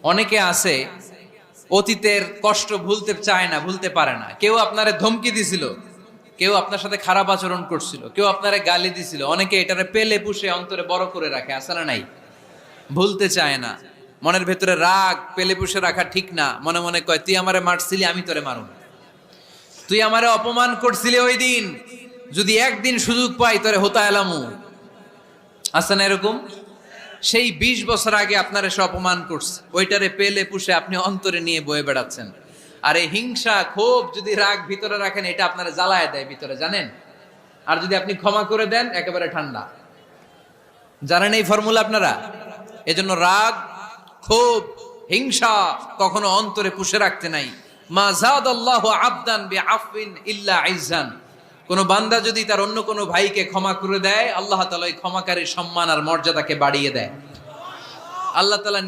অনেকে আছে অতীতের কষ্ট ভুলতে চায় না, ভুলতে পারে না। কেউ আপনারে ধমকি দিছিল, কেউ আপনার সাথে খারাপ আচরণ করছিল, কেউ আপনারে গালি দিছিল, অনেকে এটারে পেলে পুষে অন্তরে বড় করে রাখে, আছে না নাই? ভুলতে চায় না। মনের ভেতরে রাগ পেলে পুষে রাখা ঠিক না। মনে মনে কয়, তুই আমারে মারছিলি, আমি তোরে মারুম। তুই আমারে অপমান করছিলি ওই দিন, যদি একদিন সুযোগ পাই তোরে হতা এলামু। আছে না এরকম? সেই ২০ বছর আগে আপনার এসে অপমান করছে, ওইটারে পেলে পুষে আপনি অন্তরে নিয়ে বয়ে বেড়াচ্ছেন। আর এই হিংসা ক্ষোভ যদি রাগ ভিতরে রাখেন, এটা আপনারা জ্বালায় দেয় ভিতরে, জানেন? আর যদি আপনি ক্ষমা করে দেন, একেবারে ঠান্ডা। জানেন এই ফর্মুলা আপনারা? এজন্য রাগ, ক্ষোভ, হিংসা কখনো অন্তরে পুষে রাখতে নাই। মা যাদাল্লাহু আবদান বিআফওয়িন ইল্লা ইজ্জান। কোন বান্দা যদি তার অন্য কোনো ভাইকে ক্ষমা করে দেয়, আল্লাহ তাআলা ওই ক্ষমাকারীর সম্মান আর মর্যাদাকে বাড়িয়ে দেয়। আল্লাহ তাআলা